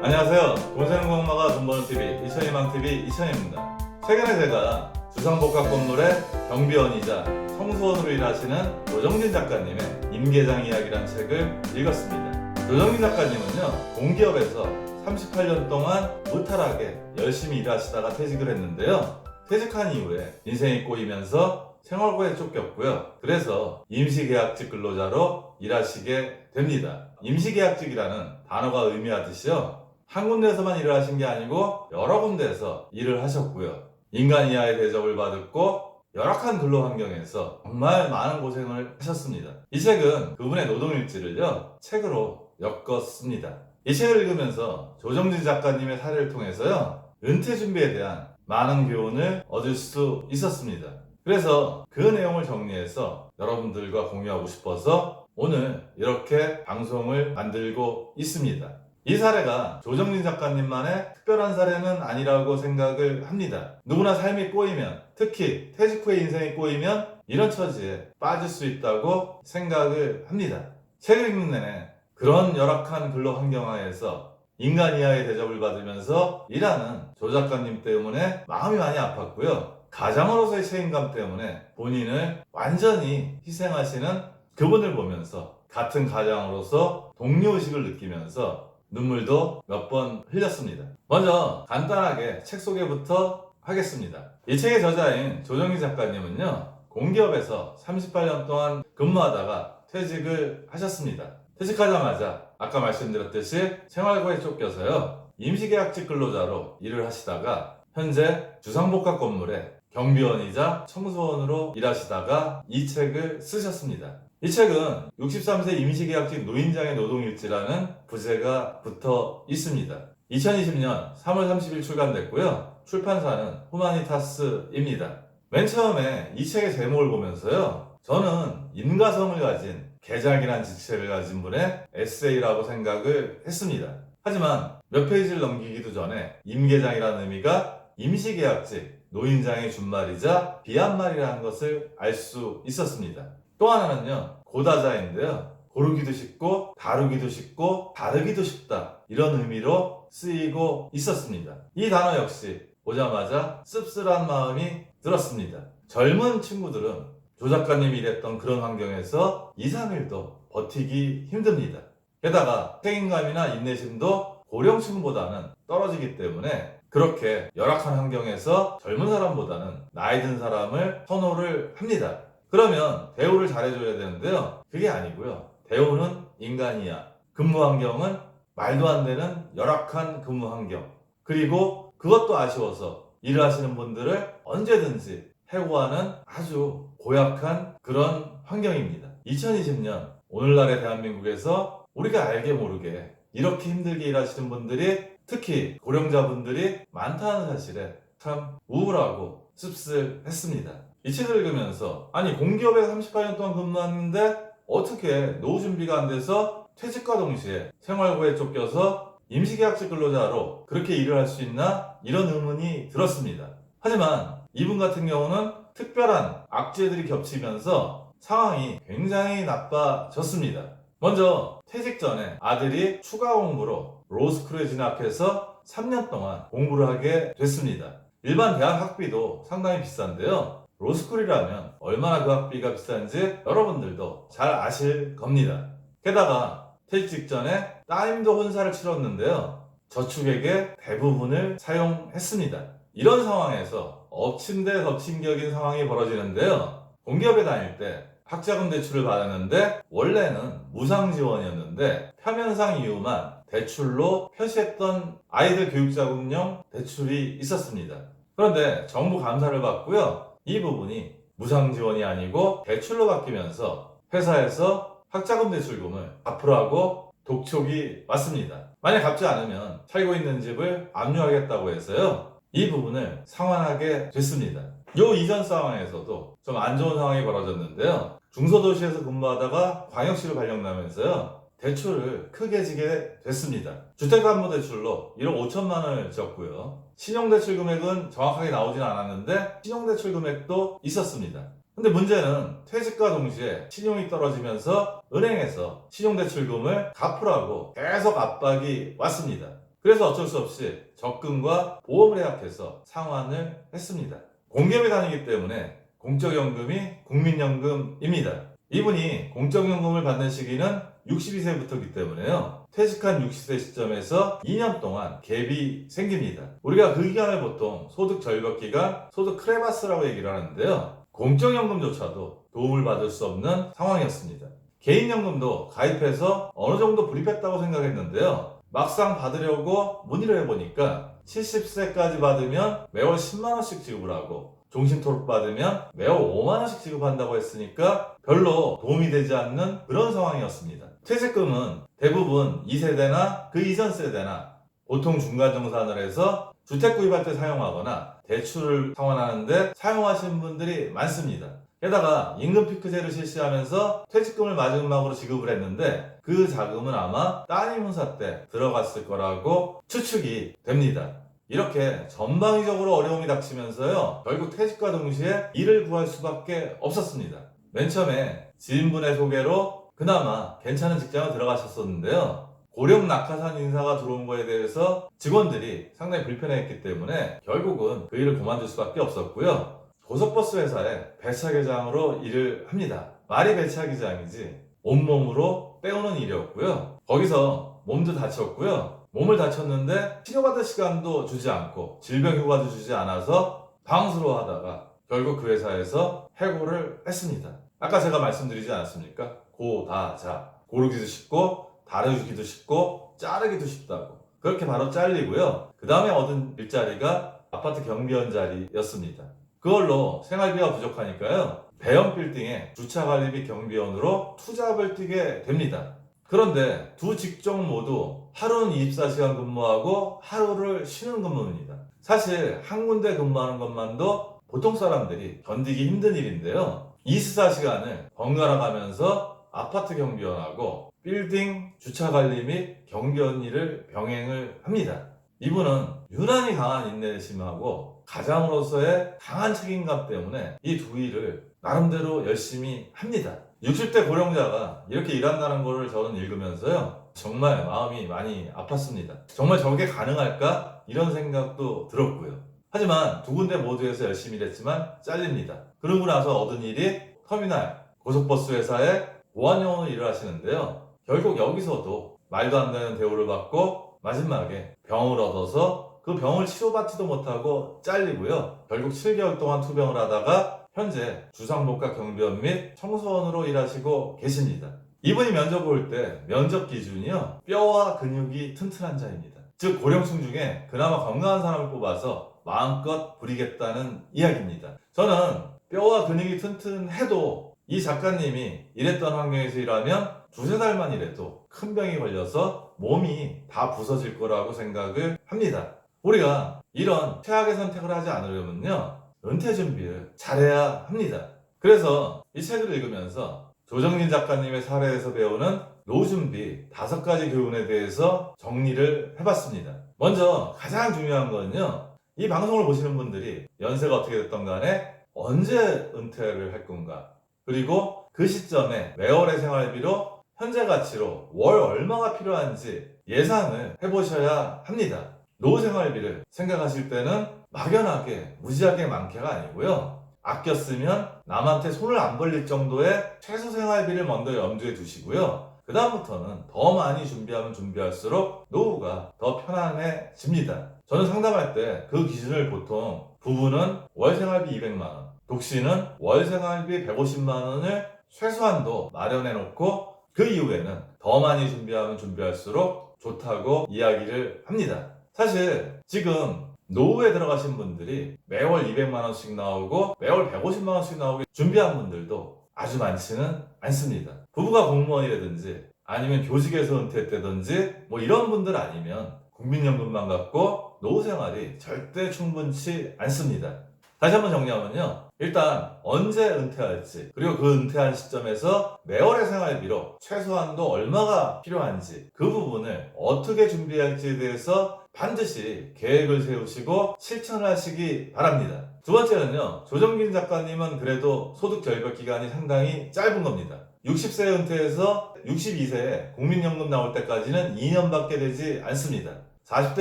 안녕하세요. 돈 세는 거 엄마가 돈 버는 TV 이천희망TV 이천희입니다. 최근에 제가 주상복합 건물의 경비원이자 청소원으로 일하시는 조정진 작가님의 임계장 이야기란 책을 읽었습니다. 조정진 작가님은요, 공기업에서 38년 동안 무탈하게 열심히 일하시다가 퇴직을 했는데요. 퇴직한 이후에 인생이 꼬이면서 생활고에 쫓겼고요. 그래서 임시계약직 근로자로 일하시게 됩니다. 임시계약직이라는 단어가 의미하듯이요, 한 군데에서만 일을 하신 게 아니고 여러 군데에서 일을 하셨고요. 인간 이하의 대접을 받았고 열악한 근로 환경에서 정말 많은 고생을 하셨습니다. 이 책은 그분의 노동일지를요, 책으로 엮었습니다. 이 책을 읽으면서 조정진 작가님의 사례를 통해서요, 은퇴 준비에 대한 많은 교훈을 얻을 수 있었습니다. 그래서 그 내용을 정리해서 여러분들과 공유하고 싶어서 오늘 이렇게 방송을 만들고 있습니다. 이 사례가 조정진 작가님만의 특별한 사례는 아니라고 생각을 합니다. 누구나 삶이 꼬이면, 특히 퇴직 후에 인생이 꼬이면 이런 처지에 빠질 수 있다고 생각을 합니다. 책을 읽는 내내 그런 열악한 근로 환경 하에서 인간 이하의 대접을 받으면서 일하는 조 작가님 때문에 마음이 많이 아팠고요. 가장으로서의 책임감 때문에 본인을 완전히 희생하시는 그분을 보면서 같은 가장으로서 동료의식을 느끼면서 눈물도 몇 번 흘렸습니다. 먼저 간단하게 책 소개부터 하겠습니다. 이 책의 저자인 조정진 작가님은요, 공기업에서 38년 동안 근무하다가 퇴직을 하셨습니다. 퇴직하자마자 아까 말씀드렸듯이 생활고에 쫓겨서요, 임시계약직 근로자로 일을 하시다가 현재 주상복합 건물에 경비원이자 청소원으로 일하시다가 이 책을 쓰셨습니다. 이 책은 63세 임시계약직 노인장의 노동일지라는 부제가 붙어 있습니다. 2020년 3월 30일 출간됐고요. 출판사는 후마니타스입니다. 맨 처음에 이 책의 제목을 보면서요, 저는 인가성을 가진 계장이란 직책을 가진 분의 에세이라고 생각을 했습니다. 하지만 몇 페이지를 넘기기도 전에 임계장이라는 의미가 임시계약직 노인장의 준말이자 비한말이라는 것을 알 수 있었습니다. 또 하나는요, 고다자인데요, 고르기도 쉽고 다루기도 쉽고 다르기도 쉽다, 이런 의미로 쓰이고 있었습니다. 이 단어 역시 보자마자 씁쓸한 마음이 들었습니다. 젊은 친구들은 조 작가님이 일했던 그런 환경에서 2, 3일도 버티기 힘듭니다. 게다가 책임감이나 인내심도 고령층보다는 떨어지기 때문에 그렇게 열악한 환경에서 젊은 사람보다는 나이 든 사람을 선호를 합니다. 그러면 대우를 잘해줘야 되는데요, 그게 아니고요. 대우는 인간이야. 근무 환경은 말도 안 되는 열악한 근무 환경. 그리고 그것도 아쉬워서 일을 하시는 분들을 언제든지 해고하는 아주 고약한 그런 환경입니다. 2020년 오늘날의 대한민국에서 우리가 알게 모르게 이렇게 힘들게 일하시는 분들이, 특히 고령자분들이 많다는 사실에 참 우울하고 씁쓸했습니다. 이 책을 읽으면서, 아니 공기업에 38년 동안 근무했는데 어떻게 노후 준비가 안 돼서 퇴직과 동시에 생활고에 쫓겨서 임시계약직 근로자로 그렇게 일을 할 수 있나, 이런 의문이 들었습니다. 하지만 이분 같은 경우는 특별한 악재들이 겹치면서 상황이 굉장히 나빠졌습니다. 먼저 퇴직 전에 아들이 추가 공부로 로스쿨에 진학해서 3년 동안 공부를 하게 됐습니다. 일반 대학 학비도 상당히 비싼데요, 로스쿨이라면 얼마나 그 학비가 비싼지 여러분들도 잘 아실 겁니다. 게다가 퇴직 직전에 따님도 혼사를 치렀는데요, 저축액의 대부분을 사용했습니다. 이런 상황에서 엎친 데 덮친 격인 상황이 벌어지는데요, 공기업에 다닐 때 학자금 대출을 받았는데 원래는 무상 지원이었는데 표면상 이유만 대출로 표시했던 아이들 교육자금용 대출이 있었습니다. 그런데 정부 감사를 받고요, 이 부분이 무상 지원이 아니고 대출로 바뀌면서 회사에서 학자금 대출금을 갚으라고 독촉이 왔습니다. 만약 갚지 않으면 살고 있는 집을 압류하겠다고 해서요, 이 부분을 상환하게 됐습니다. 요 이전 상황에서도 좀 안 좋은 상황이 벌어졌는데요, 중소도시에서 근무하다가 광역시로 발령나면서요, 대출을 크게 지게 됐습니다. 주택담보대출로 1억 5천만 원을 졌고요. 신용대출 금액은 정확하게 나오진 않았는데 신용대출 금액도 있었습니다. 근데 문제는 퇴직과 동시에 신용이 떨어지면서 은행에서 신용대출금을 갚으라고 계속 압박이 왔습니다. 그래서 어쩔 수 없이 적금과 보험을 해약해서 상환을 했습니다. 공기업에 다니기 때문에 공적연금이 국민연금입니다. 이분이 공적연금을 받는 시기는 62세부터이기 때문에요. 퇴직한 60세 시점에서 2년 동안 갭이 생깁니다. 우리가 그 기간을 보통 소득 절벽 기간, 소득 크레바스라고 얘기를 하는데요. 공적연금조차도 도움을 받을 수 없는 상황이었습니다. 개인연금도 가입해서 어느 정도 불입했다고 생각했는데요. 막상 받으려고 문의를 해보니까 70세까지 받으면 매월 10만원씩 지급을 하고 종신토록 받으면 매월 5만원씩 지급한다고 했으니까 별로 도움이 되지 않는 그런 상황이었습니다. 퇴직금은 대부분 2세대나 그 이전 세대나 보통 중간정산을 해서 주택 구입할 때 사용하거나 대출을 상환하는데 사용하시는 분들이 많습니다. 게다가 임금 피크제를 실시하면서 퇴직금을 마지막으로 지급을 했는데 그 자금은 아마 따님 혼사 때 들어갔을 거라고 추측이 됩니다. 이렇게 전방위적으로 어려움이 닥치면서요, 결국 퇴직과 동시에 일을 구할 수밖에 없었습니다. 맨 처음에 지인분의 소개로 그나마 괜찮은 직장을 들어가셨었는데요. 고령 낙하산 인사가 들어온 거에 대해서 직원들이 상당히 불편해했기 때문에 결국은 그 일을 그만둘 수밖에 없었고요. 고속버스 회사의 배차기장으로 일을 합니다. 말이 배차기장이지 온몸으로 때우는 일이었고요. 거기서 몸도 다쳤고요. 몸을 다쳤는데 치료받을 시간도 주지 않고 질병휴가도 주지 않아서 당황스러워하다가 결국 그 회사에서 해고를 했습니다. 아까 제가 말씀드리지 않았습니까? 고다자, 고르기도 쉽고 다루기도 쉽고 자르기도 쉽다고. 그렇게 바로 잘리고요. 그 다음에 얻은 일자리가 아파트 경비원 자리였습니다. 그걸로 생활비가 부족하니까요, 대형 빌딩에 주차관리비 경비원으로 투잡을 뛰게 됩니다. 그런데 두 직종 모두 하루는 24시간 근무하고 하루를 쉬는 근무입니다. 사실 한 군데 근무하는 것만도 보통 사람들이 견디기 힘든 일인데요. 24시간을 번갈아 가면서 아파트 경비원하고 빌딩 주차관리 및 경비원 일을 병행을 합니다. 이분은 유난히 강한 인내심하고 가장으로서의 강한 책임감 때문에 이 두 일을 나름대로 열심히 합니다. 60대 고령자가 이렇게 일한다는 거를 저는 읽으면서요, 정말 마음이 많이 아팠습니다. 정말 저게 가능할까? 이런 생각도 들었고요. 하지만 두 군데 모두에서 열심히 일했지만 잘립니다. 그러고 나서 얻은 일이 터미널 고속버스 회사에 보안요원으로 일을 하시는데요. 결국 여기서도 말도 안 되는 대우를 받고 마지막에 병을 얻어서 그 병을 치료받지도 못하고 잘리고요. 결국 7개월 동안 투병을 하다가 현재 주상복합 경비원 및 청소원으로 일하시고 계십니다. 이분이 면접 볼 때 면접 기준이요, 뼈와 근육이 튼튼한 자입니다. 즉 고령층 중에 그나마 건강한 사람을 뽑아서 마음껏 부리겠다는 이야기입니다. 저는 뼈와 근육이 튼튼해도 이 작가님이 일했던 환경에서 일하면 두세 달만 일해도 큰 병이 걸려서 몸이 다 부서질 거라고 생각을 합니다. 우리가 이런 최악의 선택을 하지 않으려면요, 은퇴 준비를 잘해야 합니다. 그래서 이 책을 읽으면서 조정진 작가님의 사례에서 배우는 노준비 5가지 교훈에 대해서 정리를 해봤습니다. 먼저 가장 중요한 건요, 이 방송을 보시는 분들이 연세가 어떻게 됐던 간에 언제 은퇴를 할 건가, 그리고 그 시점에 매월의 생활비로 현재 가치로 월 얼마가 필요한지 예상을 해보셔야 합니다. 노후 생활비를 생각하실 때는 막연하게 무지하게 많게가 아니고요, 아껴 쓰면 남한테 손을 안 벌릴 정도의 최소 생활비를 먼저 염두에 두시고요, 그 다음부터는 더 많이 준비하면 준비할수록 노후가 더 편안해집니다. 저는 상담할 때 그 기준을 보통 부부는 월 생활비 200만원, 독신은 월 생활비 150만원을 최소한도 마련해 놓고 그 이후에는 더 많이 준비하면 준비할수록 좋다고 이야기를 합니다. 사실 지금 노후에 들어가신 분들이 매월 200만원씩 나오고 매월 150만원씩 나오게 준비한 분들도 아주 많지는 않습니다. 부부가 공무원이라든지 아니면 교직에서 은퇴했다든지 뭐 이런 분들 아니면 국민연금만 갖고 노후 생활이 절대 충분치 않습니다. 다시 한번 정리하면요, 일단 언제 은퇴할지, 그리고 그 은퇴한 시점에서 매월의 생활비로 최소한도 얼마가 필요한지, 그 부분을 어떻게 준비할지에 대해서 반드시 계획을 세우시고 실천을 하시기 바랍니다. 두 번째는요, 조정진 작가님은 그래도 소득 절벽 기간이 상당히 짧은 겁니다. 60세 은퇴해서 62세에 국민연금 나올 때까지는 2년밖에 되지 않습니다. 40대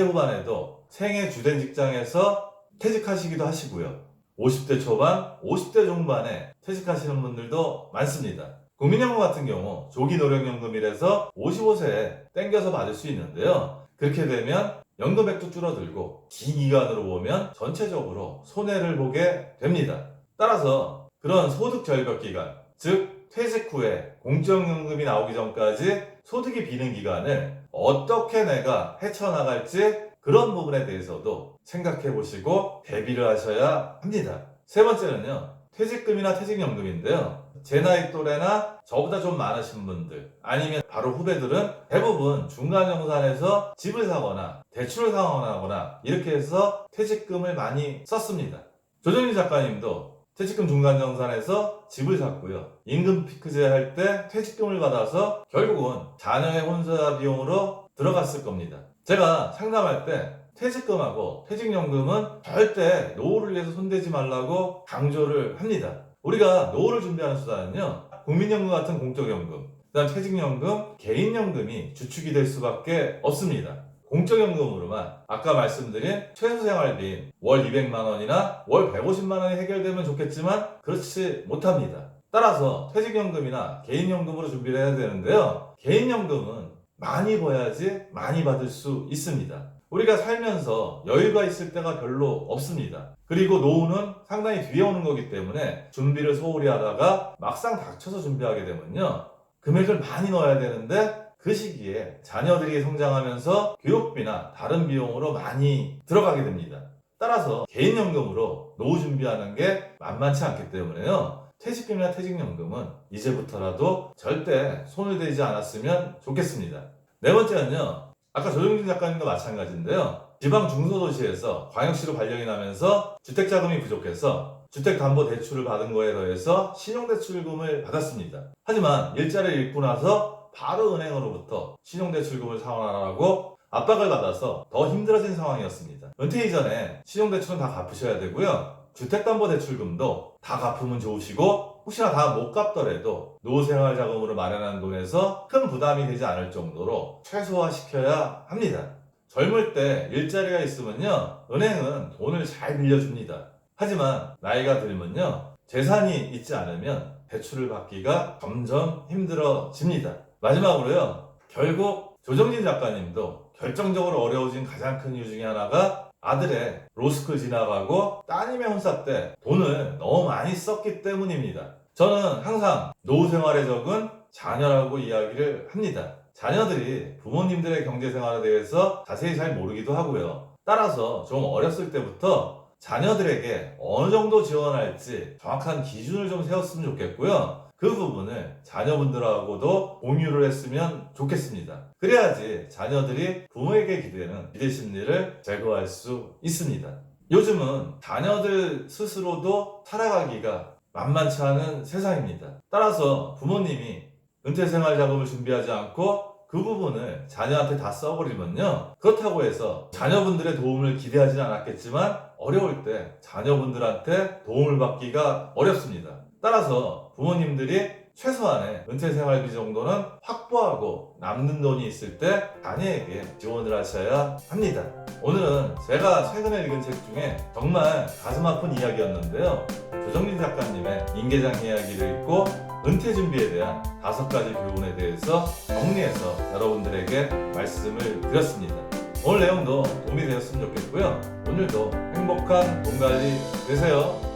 후반에도 생애 주된 직장에서 퇴직하시기도 하시고요. 50대 초반, 50대 중반에 퇴직하시는 분들도 많습니다. 국민연금 같은 경우 조기 노령연금이라서 55세에 땡겨서 받을 수 있는데요. 그렇게 되면 연금액도 줄어들고 긴 기간으로 보면 전체적으로 손해를 보게 됩니다. 따라서 그런 소득 절벽 기간, 즉 퇴직 후에 공적연금이 나오기 전까지 소득이 비는 기간을 어떻게 내가 헤쳐나갈지 그런 부분에 대해서도 생각해 보시고 대비를 하셔야 합니다. 세 번째는요, 퇴직금이나 퇴직연금인데요. 제 나이 또래나 저보다 좀 많으신 분들 아니면 바로 후배들은 대부분 중간정산에서 집을 사거나 대출을 상환하거나 이렇게 해서 퇴직금을 많이 썼습니다. 조정희 작가님도 퇴직금 중간정산에서 집을 샀고요. 임금 피크제 할 때 퇴직금을 받아서 결국은 자녀의 혼자 비용으로 들어갔을 겁니다. 제가 상담할 때 퇴직금하고 퇴직연금은 절대 노후를 위해서 손대지 말라고 강조를 합니다. 우리가 노후를 준비하는 수단은요, 국민연금 같은 공적연금, 그다음 퇴직연금, 개인연금이 주축이 될 수밖에 없습니다. 공적연금으로만 아까 말씀드린 최소생활비인 월 200만 원이나 월 150만 원이 해결되면 좋겠지만 그렇지 못합니다. 따라서 퇴직연금이나 개인연금으로 준비를 해야 되는데요. 개인연금은 많이 벌어야지 많이 받을 수 있습니다. 우리가 살면서 여유가 있을 때가 별로 없습니다. 그리고 노후는 상당히 뒤에 오는 거기 때문에 준비를 소홀히 하다가 막상 닥쳐서 준비하게 되면요, 금액을 많이 넣어야 되는데 그 시기에 자녀들이 성장하면서 교육비나 다른 비용으로 많이 들어가게 됩니다. 따라서 개인연금으로 노후 준비하는 게 만만치 않기 때문에요, 퇴직금이나 퇴직연금은 이제부터라도 절대 손을 대지 않았으면 좋겠습니다. 네 번째는요, 아까 조정진 작가님도 마찬가지인데요. 지방 중소도시에서 광역시로 발령이 나면서 주택자금이 부족해서 주택담보대출을 받은 거에 더해서 신용대출금을 받았습니다. 하지만 일자리를 잃고 나서 바로 은행으로부터 신용대출금을 상환하라고 압박을 받아서 더 힘들어진 상황이었습니다. 은퇴 이전에 신용대출은 다 갚으셔야 되고요. 주택담보대출금도 다 갚으면 좋으시고, 혹시나 다 못 갚더라도 노후생활자금으로 마련한 돈에서 큰 부담이 되지 않을 정도로 최소화시켜야 합니다. 젊을 때 일자리가 있으면요, 은행은 돈을 잘 빌려줍니다. 하지만 나이가 들면요, 재산이 있지 않으면 대출을 받기가 점점 힘들어집니다. 마지막으로요, 결국 조정진 작가님도 결정적으로 어려워진 가장 큰 이유 중에 하나가 아들의 로스쿨 지나가고 따님의 혼사 때 돈을 너무 많이 썼기 때문입니다. 저는 항상 노후 생활에 적은 자녀라고 이야기를 합니다. 자녀들이 부모님들의 경제생활에 대해서 자세히 잘 모르기도 하고요. 따라서 좀 어렸을 때부터 자녀들에게 어느 정도 지원할지 정확한 기준을 좀 세웠으면 좋겠고요. 그 부분을 자녀분들하고도 공유를 했으면 좋겠습니다. 그래야지 자녀들이 부모에게 기대는 기대 심리를 제거할 수 있습니다. 요즘은 자녀들 스스로도 살아가기가 만만치 않은 세상입니다. 따라서 부모님이 은퇴생활 자금을 준비하지 않고 그 부분을 자녀한테 다 써버리면요, 그렇다고 해서 자녀분들의 도움을 기대하지는 않았겠지만 어려울 때 자녀분들한테 도움을 받기가 어렵습니다. 따라서 부모님들이 최소한의 은퇴생활비 정도는 확보하고 남는 돈이 있을 때 자녀에게 지원을 하셔야 합니다. 오늘은 제가 최근에 읽은 책 중에 정말 가슴 아픈 이야기였는데요, 조정진 작가님의 임계장 이야기를 읽고 은퇴 준비에 대한 5가지 교훈에 대해서 정리해서 여러분들에게 말씀을 드렸습니다. 오늘 내용도 도움이 되었으면 좋겠고요. 오늘도 행복한 돈 관리 되세요.